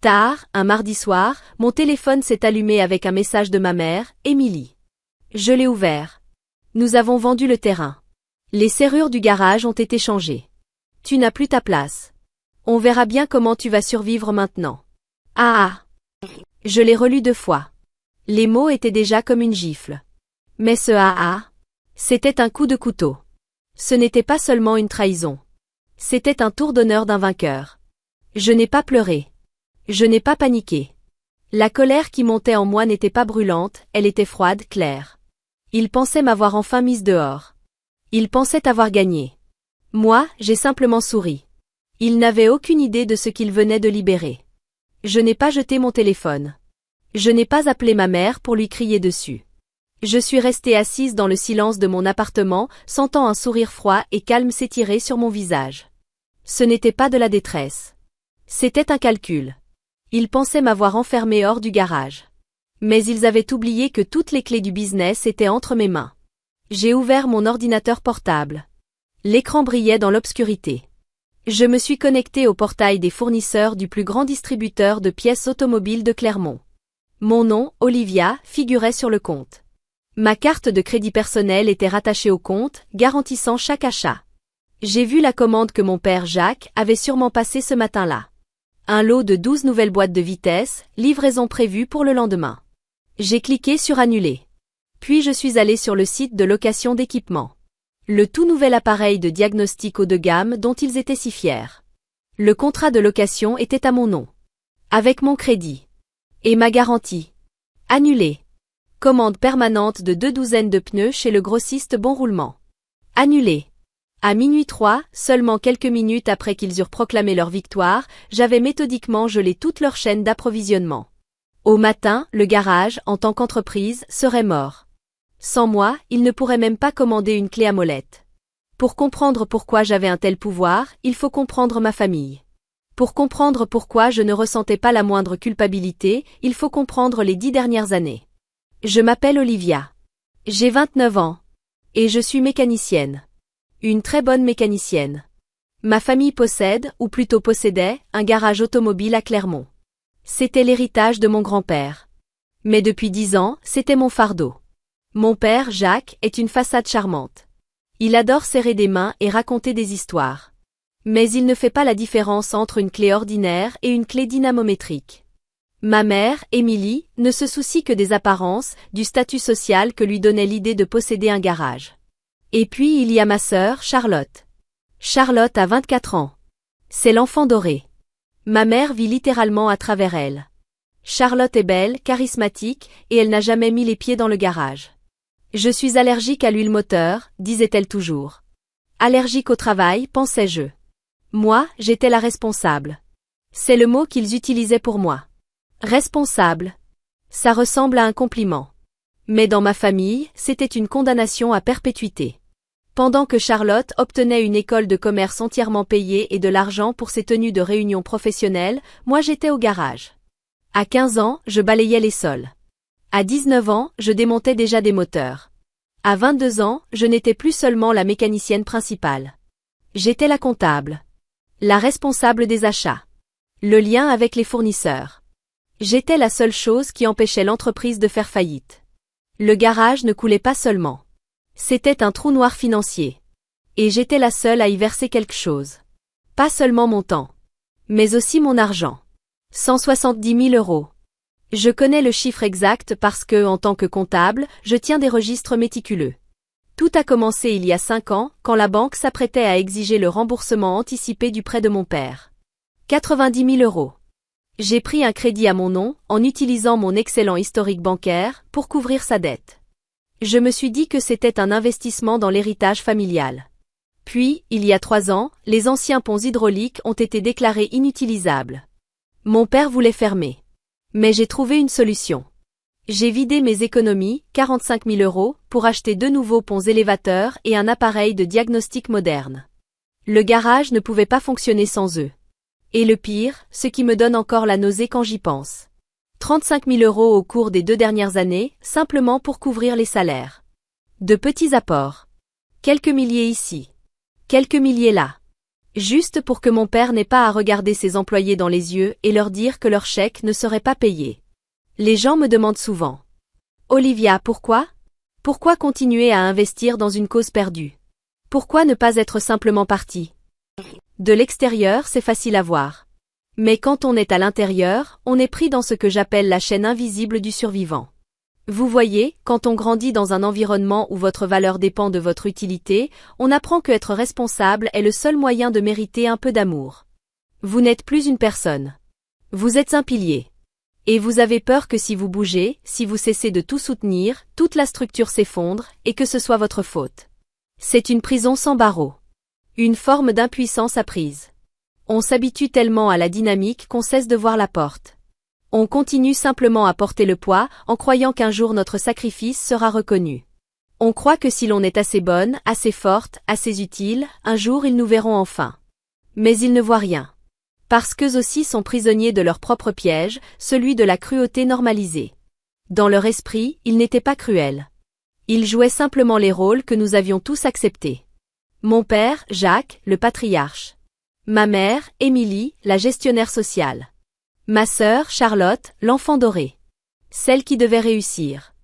Tard, un mardi soir, mon téléphone s'est allumé avec un message de ma mère, Émilie. Je l'ai ouvert. Nous avons vendu le terrain. Les serrures du garage ont été changées. Tu n'as plus ta place. On verra bien comment tu vas survivre maintenant. Ah ah. Je l'ai relu 2 fois. Les mots étaient déjà comme une gifle. Mais ce ah ah, c'était un coup de couteau. Ce n'était pas seulement une trahison. C'était un tour d'honneur d'un vainqueur. Je n'ai pas pleuré. Je n'ai pas paniqué. La colère qui montait en moi n'était pas brûlante, elle était froide, claire. Il pensait m'avoir enfin mise dehors. Il pensait avoir gagné. Moi, j'ai simplement souri. Il n'avait aucune idée de ce qu'il venait de libérer. Je n'ai pas jeté mon téléphone. Je n'ai pas appelé ma mère pour lui crier dessus. Je suis restée assise dans le silence de mon appartement, sentant un sourire froid et calme s'étirer sur mon visage. Ce n'était pas de la détresse. C'était un calcul. Ils pensaient m'avoir enfermée hors du garage. Mais ils avaient oublié que toutes les clés du business étaient entre mes mains. J'ai ouvert mon ordinateur portable. L'écran brillait dans l'obscurité. Je me suis connectée au portail des fournisseurs du plus grand distributeur de pièces automobiles de Clermont. Mon nom, Olivia, figurait sur le compte. Ma carte de crédit personnel était rattachée au compte, garantissant chaque achat. J'ai vu la commande que mon père Jacques avait sûrement passée ce matin-là. Un lot de 12 nouvelles boîtes de vitesse, livraison prévue pour le lendemain. J'ai cliqué sur Annuler. Puis je suis allée sur le site de location d'équipement. Le tout nouvel appareil de diagnostic haut de gamme dont ils étaient si fiers. Le contrat de location était à mon nom. Avec mon crédit. Et ma garantie. Annulé. Commande permanente de 2 douzaines de pneus chez le grossiste Bon Roulement. Annulé. À minuit 3, seulement quelques minutes après qu'ils eurent proclamé leur victoire, j'avais méthodiquement gelé toute leur chaîne d'approvisionnement. Au matin, le garage, en tant qu'entreprise, serait mort. Sans moi, ils ne pourraient même pas commander une clé à molette. Pour comprendre pourquoi j'avais un tel pouvoir, il faut comprendre ma famille. Pour comprendre pourquoi je ne ressentais pas la moindre culpabilité, il faut comprendre les 10 dernières années. Je m'appelle Olivia. J'ai 29 ans. Et je suis mécanicienne. Une très bonne mécanicienne. Ma famille possède, ou plutôt possédait, un garage automobile à Clermont. C'était l'héritage de mon grand-père. Mais depuis 10 ans, c'était mon fardeau. Mon père, Jacques, est une façade charmante. Il adore serrer des mains et raconter des histoires. Mais il ne fait pas la différence entre une clé ordinaire et une clé dynamométrique. Ma mère, Émilie, ne se soucie que des apparences, du statut social que lui donnait l'idée de posséder un garage. Et puis il y a ma sœur, Charlotte. Charlotte a 24 ans. C'est l'enfant doré. Ma mère vit littéralement à travers elle. Charlotte est belle, charismatique, et elle n'a jamais mis les pieds dans le garage. Je suis allergique à l'huile moteur, disait-elle toujours. Allergique au travail, pensais-je. Moi, j'étais la responsable. C'est le mot qu'ils utilisaient pour moi. Responsable. Ça ressemble à un compliment. Mais dans ma famille, c'était une condamnation à perpétuité. Pendant que Charlotte obtenait une école de commerce entièrement payée et de l'argent pour ses tenues de réunion professionnelles, moi j'étais au garage. À 15 ans, je balayais les sols. À 19 ans, je démontais déjà des moteurs. À 22 ans, je n'étais plus seulement la mécanicienne principale. J'étais la comptable. La responsable des achats. Le lien avec les fournisseurs. J'étais la seule chose qui empêchait l'entreprise de faire faillite. Le garage ne coulait pas seulement. C'était un trou noir financier. Et j'étais la seule à y verser quelque chose. Pas seulement mon temps. Mais aussi mon argent. 170 000 €. Je connais le chiffre exact parce que, en tant que comptable, je tiens des registres méticuleux. Tout a commencé il y a 5 ans, quand la banque s'apprêtait à exiger le remboursement anticipé du prêt de mon père. 90 000 €. J'ai pris un crédit à mon nom, en utilisant mon excellent historique bancaire, pour couvrir sa dette. Je me suis dit que c'était un investissement dans l'héritage familial. Puis, il y a 3 ans, les anciens ponts hydrauliques ont été déclarés inutilisables. Mon père voulait fermer. Mais j'ai trouvé une solution. J'ai vidé mes économies, 45 000 €, pour acheter 2 nouveaux ponts élévateurs et un appareil de diagnostic moderne. Le garage ne pouvait pas fonctionner sans eux. Et le pire, ce qui me donne encore la nausée quand j'y pense. 35 000 € au cours des 2 dernières années, simplement pour couvrir les salaires. De petits apports. Quelques milliers ici. Quelques milliers là. Juste pour que mon père n'ait pas à regarder ses employés dans les yeux et leur dire que leur chèque ne serait pas payé. Les gens me demandent souvent. Olivia, pourquoi? Pourquoi continuer à investir dans une cause perdue? Pourquoi ne pas être simplement partie? De l'extérieur, c'est facile à voir. Mais quand on est à l'intérieur, on est pris dans ce que j'appelle la chaîne invisible du survivant. Vous voyez, quand on grandit dans un environnement où votre valeur dépend de votre utilité, on apprend que être responsable est le seul moyen de mériter un peu d'amour. Vous n'êtes plus une personne. Vous êtes un pilier. Et vous avez peur que si vous bougez, si vous cessez de tout soutenir, toute la structure s'effondre, et que ce soit votre faute. C'est une prison sans barreaux. Une forme d'impuissance apprise. On s'habitue tellement à la dynamique qu'on cesse de voir la porte. On continue simplement à porter le poids, en croyant qu'un jour notre sacrifice sera reconnu. On croit que si l'on est assez bonne, assez forte, assez utile, un jour ils nous verront enfin. Mais ils ne voient rien. Parce qu'eux aussi sont prisonniers de leur propre piège, celui de la cruauté normalisée. Dans leur esprit, ils n'étaient pas cruels. Ils jouaient simplement les rôles que nous avions tous acceptés. Mon père, Jacques, le patriarche. Ma mère, Émilie, la gestionnaire sociale. Ma sœur, Charlotte, l'enfant doré. Celle qui devait réussir.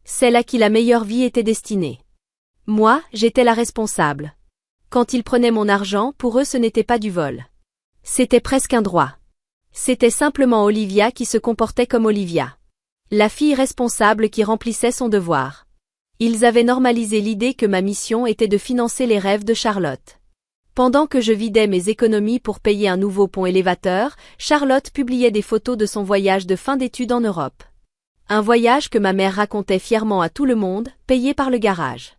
Celle à qui la meilleure vie était destinée. Moi, j'étais la responsable. Quand ils prenaient mon argent, pour eux ce n'était pas du vol. C'était presque un droit. C'était simplement Olivia qui se comportait comme Olivia. La fille responsable qui remplissait son devoir. Ils avaient normalisé l'idée que ma mission était de financer les rêves de Charlotte. Pendant que je vidais mes économies pour payer un nouveau pont élévateur, Charlotte publiait des photos de son voyage de fin d'études en Europe. Un voyage que ma mère racontait fièrement à tout le monde, payé par le garage.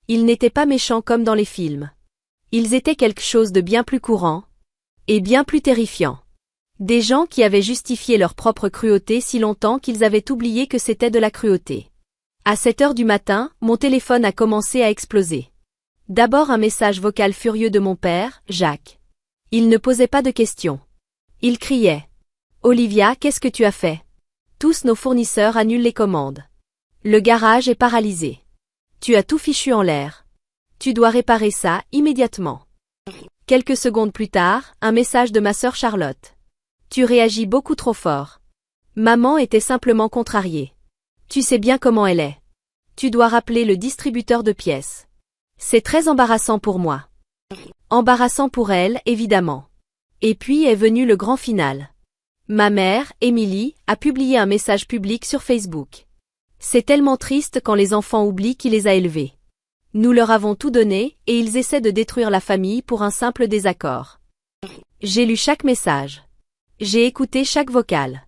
Ils n'étaient pas méchants comme dans les films. Ils étaient quelque chose de bien plus courant. Et bien plus terrifiant. Des gens qui avaient justifié leur propre cruauté si longtemps qu'ils avaient oublié que c'était de la cruauté. À 7 heures du matin, mon téléphone a commencé à exploser. D'abord un message vocal furieux de mon père, Jacques. Il ne posait pas de questions. Il criait. « Olivia, qu'est-ce que tu as fait? Tous nos fournisseurs annulent les commandes. Le garage est paralysé. Tu as tout fichu en l'air. Tu dois réparer ça immédiatement. » Quelques secondes plus tard, un message de ma sœur Charlotte. « Tu réagis beaucoup trop fort. Maman était simplement contrariée. Tu sais bien comment elle est. Tu dois rappeler le distributeur de pièces. C'est très embarrassant pour moi. » Embarrassant pour elle, évidemment. Et puis est venu le grand final. Ma mère, Émilie, a publié un message public sur Facebook. C'est tellement triste quand les enfants oublient qui les a élevés. Nous leur avons tout donné, et ils essaient de détruire la famille pour un simple désaccord. J'ai lu chaque message. J'ai écouté chaque vocal.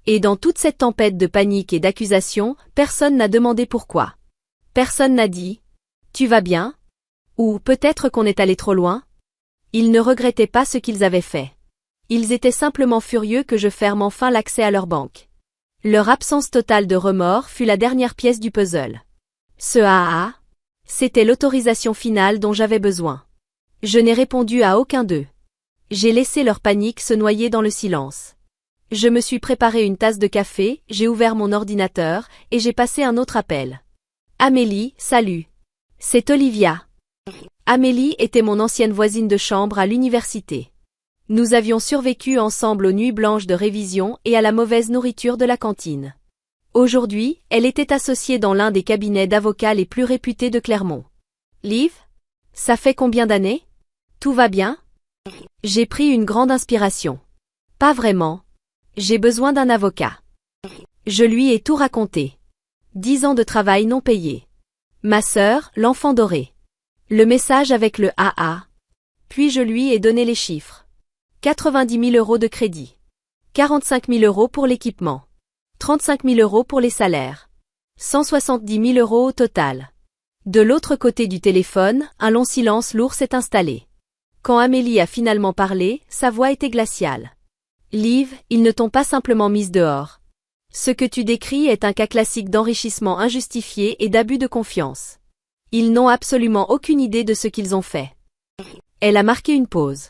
Et dans toute cette tempête de panique et d'accusations, personne n'a demandé pourquoi. Personne n'a dit « Tu vas bien ?» ou « Peut-être qu'on est allé trop loin ?» Ils ne regrettaient pas ce qu'ils avaient fait. Ils étaient simplement furieux que je ferme enfin l'accès à leur banque. Leur absence totale de remords fut la dernière pièce du puzzle. Ce AA, c'était l'autorisation finale dont j'avais besoin. Je n'ai répondu à aucun d'eux. J'ai laissé leur panique se noyer dans le silence. Je me suis préparé une tasse de café, j'ai ouvert mon ordinateur, et j'ai passé un autre appel. Amélie, salut. C'est Olivia. Amélie était mon ancienne voisine de chambre à l'université. Nous avions survécu ensemble aux nuits blanches de révision et à la mauvaise nourriture de la cantine. Aujourd'hui, elle était associée dans l'un des cabinets d'avocats les plus réputés de Clermont. Liv? Ça fait combien d'années? Tout va bien? J'ai pris une grande inspiration. Pas vraiment. J'ai besoin d'un avocat. Je lui ai tout raconté. 10 ans de travail non payé. Ma sœur, l'enfant doré. Le message avec le AA. Puis je lui ai donné les chiffres. 90 000 € de crédit. 45 000 € pour l'équipement. 35 000 € pour les salaires. 170 000 € au total. De l'autre côté du téléphone, un long silence lourd s'est installé. Quand Amélie a finalement parlé, sa voix était glaciale. Liv, ils ne t'ont pas simplement mise dehors. Ce que tu décris est un cas classique d'enrichissement injustifié et d'abus de confiance. Ils n'ont absolument aucune idée de ce qu'ils ont fait. Elle a marqué une pause.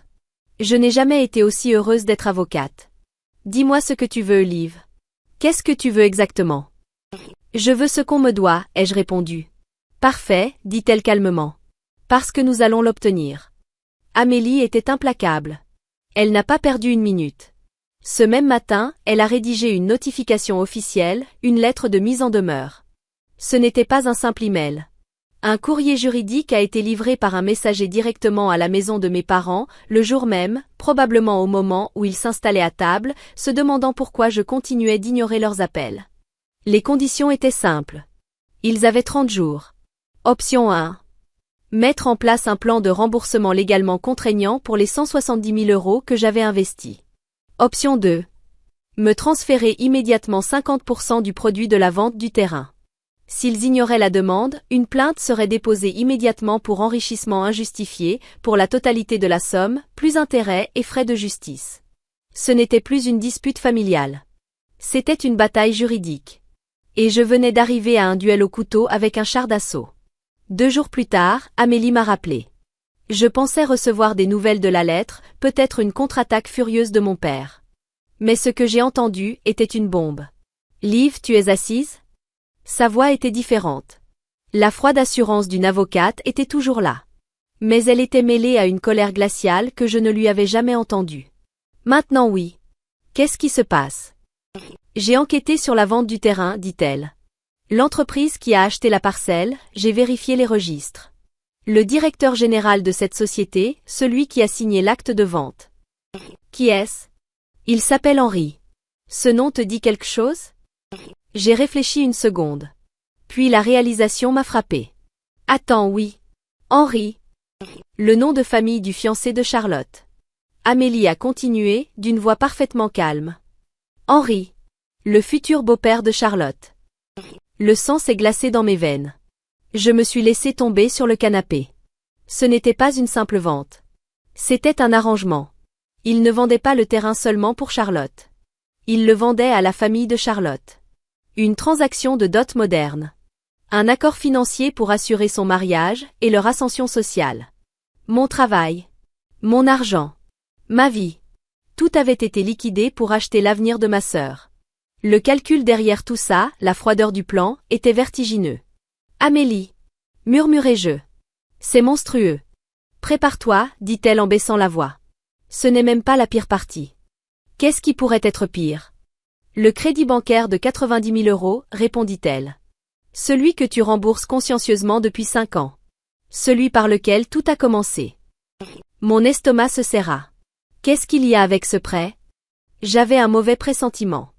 Je n'ai jamais été aussi heureuse d'être avocate. Dis-moi ce que tu veux, Liv. Qu'est-ce que tu veux exactement? Je veux ce qu'on me doit, ai-je répondu. Parfait, dit-elle calmement. Parce que nous allons l'obtenir. Amélie était implacable. Elle n'a pas perdu une minute. Ce même matin, elle a rédigé une notification officielle, une lettre de mise en demeure. Ce n'était pas un simple email. Un courrier juridique a été livré par un messager directement à la maison de mes parents, le jour même, probablement au moment où ils s'installaient à table, se demandant pourquoi je continuais d'ignorer leurs appels. Les conditions étaient simples. Ils avaient 30 jours. Option 1. Mettre en place un plan de remboursement légalement contraignant pour les 170 000 € que j'avais investis. Option 2. Me transférer immédiatement 50% du produit de la vente du terrain. S'ils ignoraient la demande, une plainte serait déposée immédiatement pour enrichissement injustifié, pour la totalité de la somme, plus intérêts et frais de justice. Ce n'était plus une dispute familiale. C'était une bataille juridique. Et je venais d'arriver à un duel au couteau avec un char d'assaut. 2 jours plus tard, Amélie m'a rappelé. Je pensais recevoir des nouvelles de la lettre, peut-être une contre-attaque furieuse de mon père. Mais ce que j'ai entendu était une bombe. Liv, tu es assise ? Sa voix était différente. La froide assurance d'une avocate était toujours là. Mais elle était mêlée à une colère glaciale que je ne lui avais jamais entendue. Maintenant oui. Qu'est-ce qui se passe ? J'ai enquêté sur la vente du terrain, dit-elle. L'entreprise qui a acheté la parcelle, j'ai vérifié les registres. Le directeur général de cette société, celui qui a signé l'acte de vente. Qui est-ce ? Il s'appelle Henri. Ce nom te dit quelque chose ? J'ai réfléchi une seconde. Puis la réalisation m'a frappé. Attends, oui. Henri. Le nom de famille du fiancé de Charlotte. Amélie a continué, d'une voix parfaitement calme. Henri. Le futur beau-père de Charlotte. Le sang s'est glacé dans mes veines. Je me suis laissé tomber sur le canapé. Ce n'était pas une simple vente. C'était un arrangement. Il ne vendait pas le terrain seulement pour Charlotte. Il le vendait à la famille de Charlotte. Une transaction de dot moderne. Un accord financier pour assurer son mariage et leur ascension sociale. Mon travail. Mon argent. Ma vie. Tout avait été liquidé pour acheter l'avenir de ma sœur. Le calcul derrière tout ça, la froideur du plan, était vertigineux. Amélie. Murmurai-je. C'est monstrueux. Prépare-toi, dit-elle en baissant la voix. Ce n'est même pas la pire partie. Qu'est-ce qui pourrait être pire ? Le crédit bancaire de 90 000 €, répondit-elle. Celui que tu rembourses consciencieusement depuis 5 ans. Celui par lequel tout a commencé. Mon estomac se serra. Qu'est-ce qu'il y a avec ce prêt ? J'avais un mauvais pressentiment.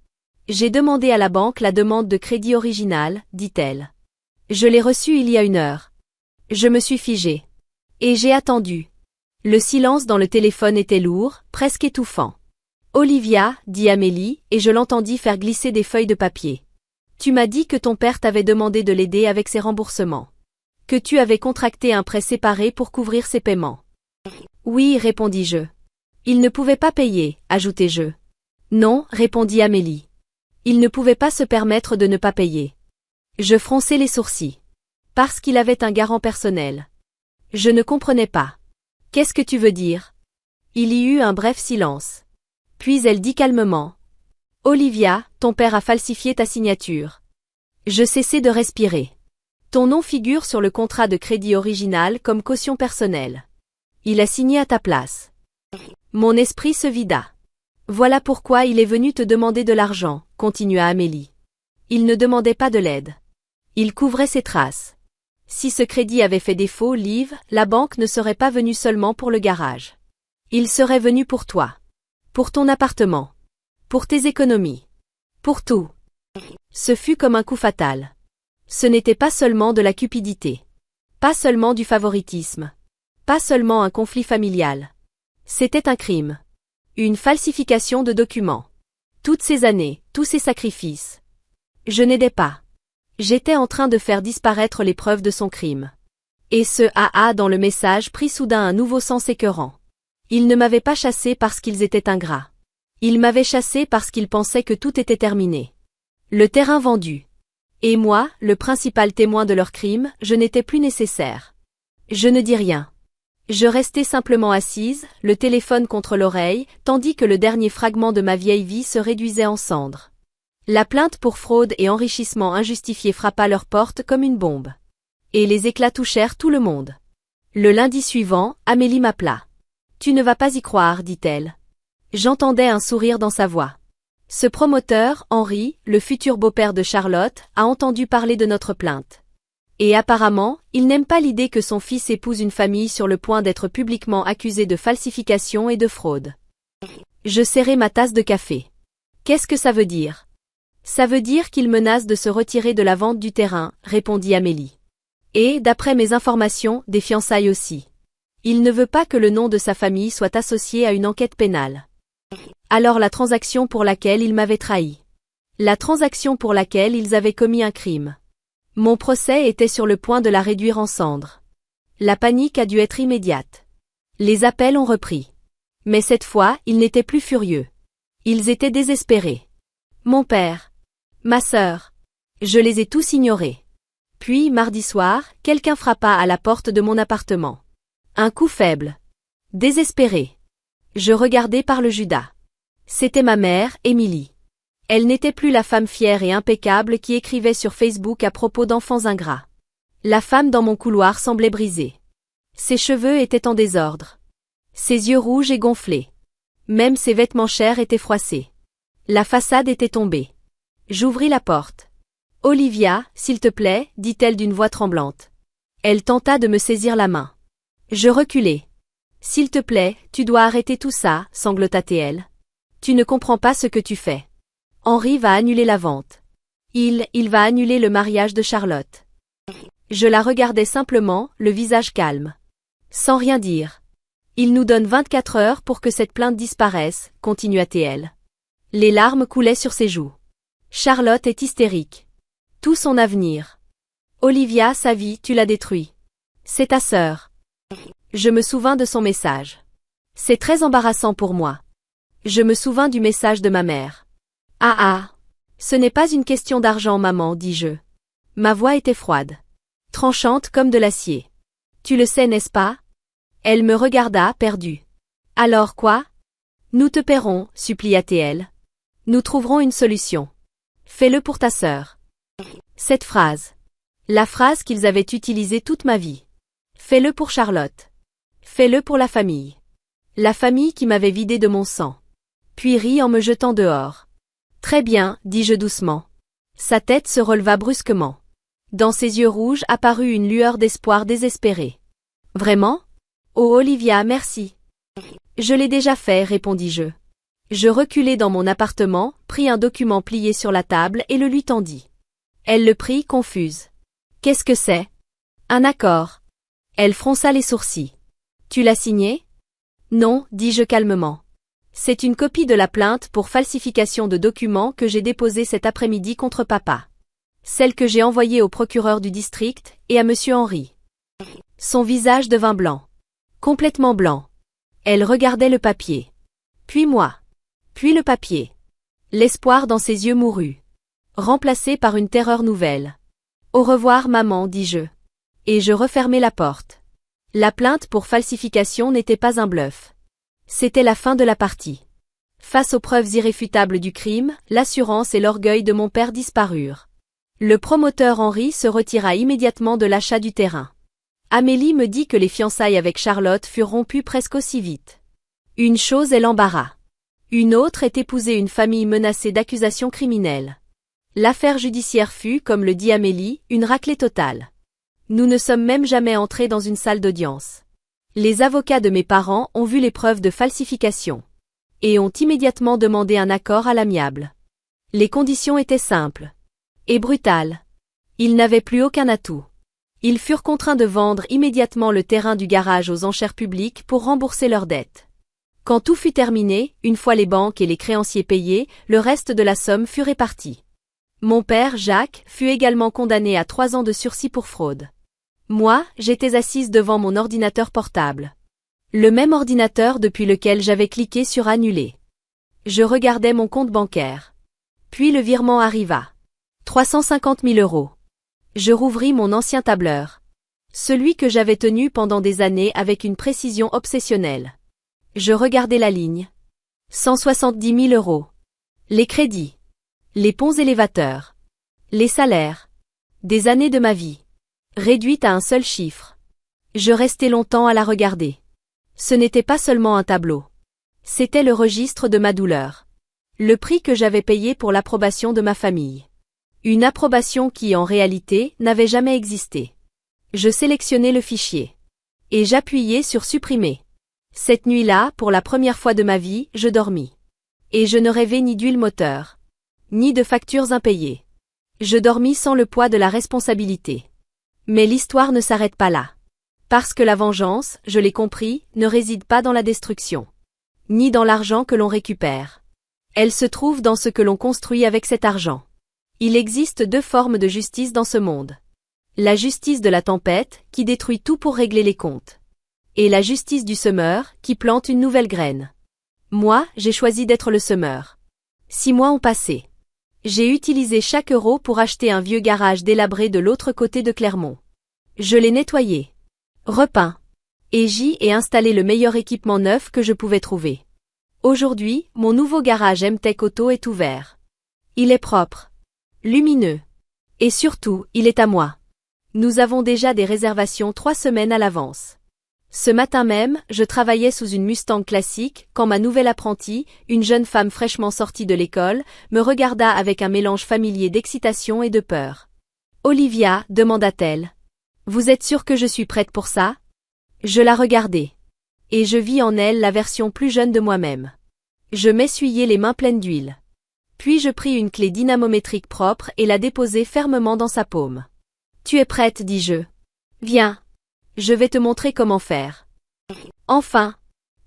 J'ai demandé à la banque la demande de crédit originale, dit-elle. Je l'ai reçue il y a 1 heure. Je me suis figée. Et j'ai attendu. Le silence dans le téléphone était lourd, presque étouffant. Olivia, dit Amélie, et je l'entendis faire glisser des feuilles de papier. Tu m'as dit que ton père t'avait demandé de l'aider avec ses remboursements. Que tu avais contracté un prêt séparé pour couvrir ses paiements. Oui, répondis-je. Il ne pouvait pas payer, ajoutai-je. Non, répondit Amélie. Il ne pouvait pas se permettre de ne pas payer. Je fronçai les sourcils. Parce qu'il avait un garant personnel. Je ne comprenais pas. Qu'est-ce que tu veux dire ? Il y eut un bref silence. Puis elle dit calmement. Olivia, ton père a falsifié ta signature. Je cessai de respirer. Ton nom figure sur le contrat de crédit original comme caution personnelle. Il a signé à ta place. Mon esprit se vida. Voilà pourquoi il est venu te demander de l'argent, continua Amélie. Il ne demandait pas de l'aide. Il couvrait ses traces. Si ce crédit avait fait défaut, Liv, la banque ne serait pas venue seulement pour le garage. Il serait venu pour toi. Pour ton appartement. Pour tes économies. Pour tout. Ce fut comme un coup fatal. Ce n'était pas seulement de la cupidité. Pas seulement du favoritisme. Pas seulement un conflit familial. C'était un crime. Une falsification de documents. Toutes ces années, tous ces sacrifices. Je n'aidais pas. J'étais en train de faire disparaître les preuves de son crime. Et ce AA dans le message prit soudain un nouveau sens écœurant. Ils ne m'avaient pas chassé parce qu'ils étaient ingrats. Ils m'avaient chassé parce qu'ils pensaient que tout était terminé. Le terrain vendu. Et moi, le principal témoin de leur crime, je n'étais plus nécessaire. Je ne dis rien. Je restais simplement assise, le téléphone contre l'oreille, tandis que le dernier fragment de ma vieille vie se réduisait en cendres. La plainte pour fraude et enrichissement injustifié frappa leur porte comme une bombe. Et les éclats touchèrent tout le monde. Le lundi suivant, Amélie m'appela. Tu ne vas pas y croire, dit-elle. J'entendais un sourire dans sa voix. Ce promoteur, Henri, le futur beau-père de Charlotte, a entendu parler de notre plainte. Et apparemment, il n'aime pas l'idée que son fils épouse une famille sur le point d'être publiquement accusée de falsification et de fraude. Je serrai ma tasse de café. Qu'est-ce que ça veut dire? Ça veut dire qu'il menace de se retirer de la vente du terrain, répondit Amélie. Et, d'après mes informations, des fiançailles aussi. Il ne veut pas que le nom de sa famille soit associé à une enquête pénale. Alors la transaction pour laquelle il m'avait trahi. La transaction pour laquelle ils avaient commis un crime. Mon procès était sur le point de la réduire en cendres. La panique a dû être immédiate. Les appels ont repris. Mais cette fois, ils n'étaient plus furieux. Ils étaient désespérés. Mon père. Ma sœur. Je les ai tous ignorés. Puis, mardi soir, quelqu'un frappa à la porte de mon appartement. Un coup faible. Désespéré. Je regardai par le Judas. C'était ma mère, Émilie. Elle n'était plus la femme fière et impeccable qui écrivait sur Facebook à propos d'enfants ingrats. La femme dans mon couloir semblait brisée. Ses cheveux étaient en désordre. Ses yeux rouges et gonflés. Même ses vêtements chers étaient froissés. La façade était tombée. J'ouvris la porte. « Olivia, s'il te plaît, dit-elle d'une voix tremblante. Elle tenta de me saisir la main. Je reculai. « S'il te plaît, tu dois arrêter tout ça, sanglota-t-elle. Tu ne comprends pas ce que tu fais. Henri va annuler la vente. Il va annuler le mariage de Charlotte. » Je la regardais simplement, le visage calme. Sans rien dire. « Il nous donne 24 heures pour que cette plainte disparaisse, continua-t-elle. Les larmes coulaient sur ses joues. Charlotte est hystérique. Tout son avenir. Olivia, sa vie, tu l'as détruit. C'est ta sœur. Je me souvins de son message. C'est très embarrassant pour moi. Je me souvins du message de ma mère. Ah, ce n'est pas une question d'argent, maman, dis-je. Ma voix était froide. Tranchante comme de l'acier. Tu le sais, n'est-ce pas? Elle me regarda, perdue. Alors quoi? Nous te paierons, supplia-t-elle. Nous trouverons une solution. Fais-le pour ta sœur. Cette phrase. La phrase qu'ils avaient utilisée toute ma vie. Fais-le pour Charlotte. Fais-le pour la famille. La famille qui m'avait vidé de mon sang. Puis rit en me jetant dehors. Très bien, dis-je doucement. Sa tête se releva brusquement. Dans ses yeux rouges apparut une lueur d'espoir désespéré. Vraiment? Oh Olivia, merci. Je l'ai déjà fait, répondis-je. Je reculai dans mon appartement, pris un document plié sur la table et le lui tendis. Elle le prit, confuse. Qu'est-ce que c'est? Un accord. Elle fronça les sourcils. Tu l'as signé? Non, dis-je calmement. C'est une copie de la plainte pour falsification de documents que j'ai déposée cet après-midi contre papa. Celle que j'ai envoyée au procureur du district et à monsieur Henri. Son visage devint blanc. Complètement blanc. Elle regardait le papier. Puis moi. Puis le papier. L'espoir dans ses yeux mourut. Remplacé par une terreur nouvelle. Au revoir maman, dis-je. Et je refermai la porte. La plainte pour falsification n'était pas un bluff. C'était la fin de la partie. Face aux preuves irréfutables du crime, l'assurance et l'orgueil de mon père disparurent. Le promoteur Henri se retira immédiatement de l'achat du terrain. Amélie me dit que les fiançailles avec Charlotte furent rompues presque aussi vite. Une chose est l'embarras. Une autre est épouser une famille menacée d'accusations criminelles. L'affaire judiciaire fut, comme le dit Amélie, une raclée totale. Nous ne sommes même jamais entrés dans une salle d'audience. Les avocats de mes parents ont vu les preuves de falsification. Et ont immédiatement demandé un accord à l'amiable. Les conditions étaient simples. Et brutales. Ils n'avaient plus aucun atout. Ils furent contraints de vendre immédiatement le terrain du garage aux enchères publiques pour rembourser leurs dettes. Quand tout fut terminé, une fois les banques et les créanciers payés, le reste de la somme fut réparti. Mon père, Jacques, fut également condamné à 3 ans de sursis pour fraude. Moi, j'étais assise devant mon ordinateur portable. Le même ordinateur depuis lequel j'avais cliqué sur annuler. Je regardais mon compte bancaire. Puis le virement arriva. 350 000 €. Je rouvris mon ancien tableur. Celui que j'avais tenu pendant des années avec une précision obsessionnelle. Je regardais la ligne. 170 000 €. Les crédits. Les ponts élévateurs. Les salaires. Des années de ma vie. Réduites à un seul chiffre. Je restai longtemps à la regarder. Ce n'était pas seulement un tableau. C'était le registre de ma douleur. Le prix que j'avais payé pour l'approbation de ma famille. Une approbation qui, en réalité, n'avait jamais existé. Je sélectionnais le fichier. Et j'appuyais sur supprimer. Cette nuit-là, pour la première fois de ma vie, je dormis. Et je ne rêvais ni d'huile moteur. Ni de factures impayées. Je dormis sans le poids de la responsabilité. Mais l'histoire ne s'arrête pas là. Parce que la vengeance, je l'ai compris, ne réside pas dans la destruction. Ni dans l'argent que l'on récupère. Elle se trouve dans ce que l'on construit avec cet argent. Il existe deux formes de justice dans ce monde. La justice de la tempête, qui détruit tout pour régler les comptes. Et la justice du semeur, qui plante une nouvelle graine. Moi, j'ai choisi d'être le semeur. 6 mois ont passé. J'ai utilisé chaque euro pour acheter un vieux garage délabré de l'autre côté de Clermont. Je l'ai nettoyé. Repeint. Et j'y ai installé le meilleur équipement neuf que je pouvais trouver. Aujourd'hui, mon nouveau garage MTech Auto est ouvert. Il est propre. Lumineux. Et surtout, il est à moi. Nous avons déjà des réservations 3 semaines à l'avance. Ce matin même, je travaillais sous une Mustang classique quand ma nouvelle apprentie, une jeune femme fraîchement sortie de l'école, me regarda avec un mélange familier d'excitation et de peur. Olivia, demanda-t-elle. Vous êtes sûre que je suis prête pour ça? Je la regardai. Et je vis en elle la version plus jeune de moi-même. Je m'essuyai les mains pleines d'huile. Puis je pris une clé dynamométrique propre et la déposai fermement dans sa paume. Tu es prête, dis-je. Viens. Je vais te montrer comment faire. Enfin.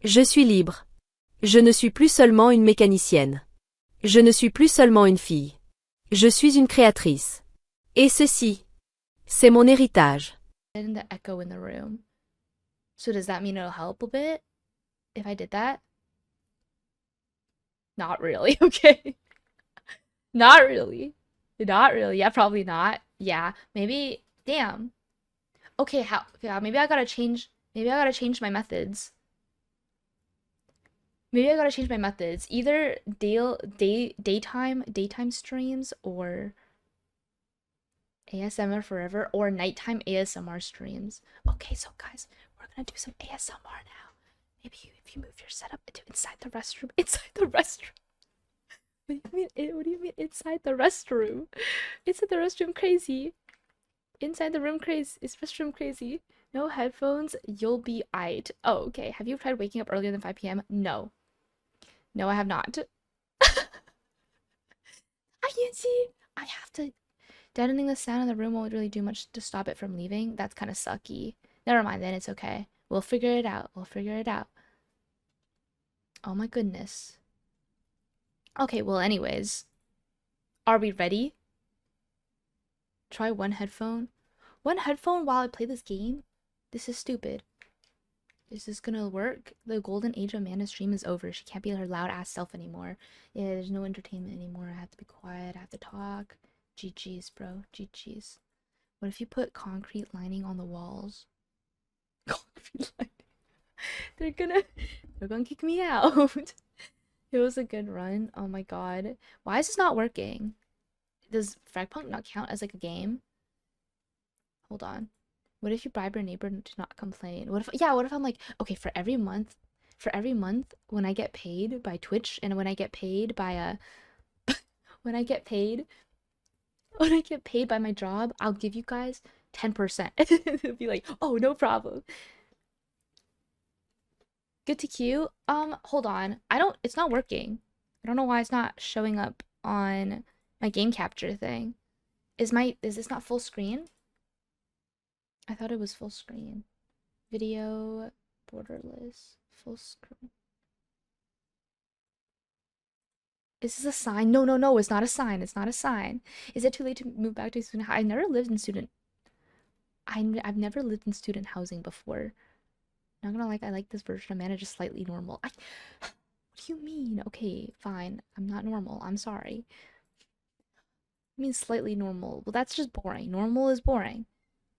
Je suis libre. Je ne suis plus seulement une mécanicienne. Je ne suis plus seulement une fille. Je suis une créatrice. Et ceci, c'est mon héritage. And the echo in the room. So does that mean it'll help a bit if I did that? Not really, okay. Not really. Not really. Yeah, probably not. Yeah, maybe. Damn. Okay, how? Yeah, maybe I gotta change. Maybe I gotta change my methods. Maybe I gotta change my methods. Either daytime streams or ASMR forever or nighttime ASMR streams. Okay, so guys, we're gonna do some ASMR now. Maybe if you move your setup to inside the restroom. Inside the restroom. What do you mean inside the restroom? Inside the restroom crazy. Inside the room crazy. Is restroom crazy. No headphones, you'll be aight. Oh, okay. Have you tried waking up earlier than 5 p.m.? No. No, I have not. I can't see. I have to. Deadening the sound in the room won't really do much to stop it from leaving. That's kind of sucky. Never mind then, it's okay. We'll figure it out. We'll figure it out. Oh my goodness. Okay, well, anyways. Are we ready? Try one headphone. One headphone while I play this game? This is stupid. Is this gonna work? The golden age of Amanda's stream is over. She can't be her loud ass self anymore. Yeah, there's no entertainment anymore. I have to be quiet. I have to talk. GG's, bro. GG's. What if you put concrete lining on the walls? Concrete lining. They're gonna kick me out. It was a good run. Oh my god. Why is this not working? Does Fragpunk not count as like a game? Hold on. What if you bribe your neighbor to not complain? What if I'm like, okay, for every month when I get paid by Twitch and when I get paid by when I get paid by my job, I'll give you guys 10%. It'll be like, oh, no problem. Good to queue. Hold on. It's not working. I don't know why it's not showing up on my game capture thing. Is this not full screen? I thought it was full screen. Video, borderless, full screen. Is this a sign? No, it's not a sign. It's not a sign. Is it too late to move back to student housing? I've never lived in student housing before. Not gonna like, I like this version of Mana just slightly normal. What do you mean? Okay, fine. I'm not normal. I'm sorry. I mean slightly normal. Well, that's just boring. Normal is boring.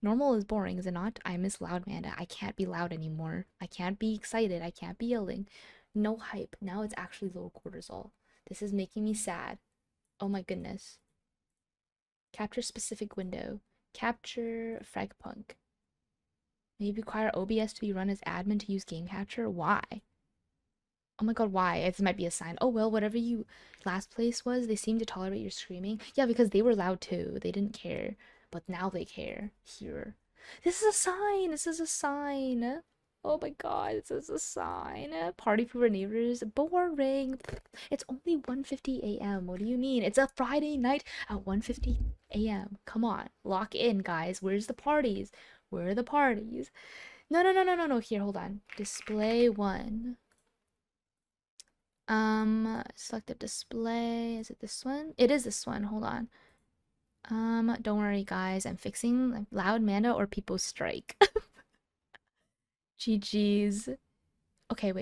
Normal is boring, is it not? I miss loud Manda. I can't be loud anymore. I can't be excited. I can't be yelling. No hype. Now it's actually low cortisol. This is making me sad. Oh my goodness. Capture specific window. Capture Fragpunk. Maybe require OBS to be run as admin to use game capture? Why? Oh my god, why? This might be a sign. Oh well, whatever you last place was, they seem to tolerate your screaming. Yeah, because they were loud too. They didn't care. But now they care. Here. This is a sign! This is a sign! Oh my god, this is a sign. Party for our neighbors. Boring. It's only 1:50 a.m. What do you mean? It's a Friday night at 1:50 a.m. Come on. Lock in, guys. Where's the parties? Where are the parties? No, no, no, no, no, no. Here, hold on. Display 1. Selective display. Is it this one? It is this one. Hold on. Don't worry, guys. I'm fixing loud Manda or people strike. GG's. Okay, wait.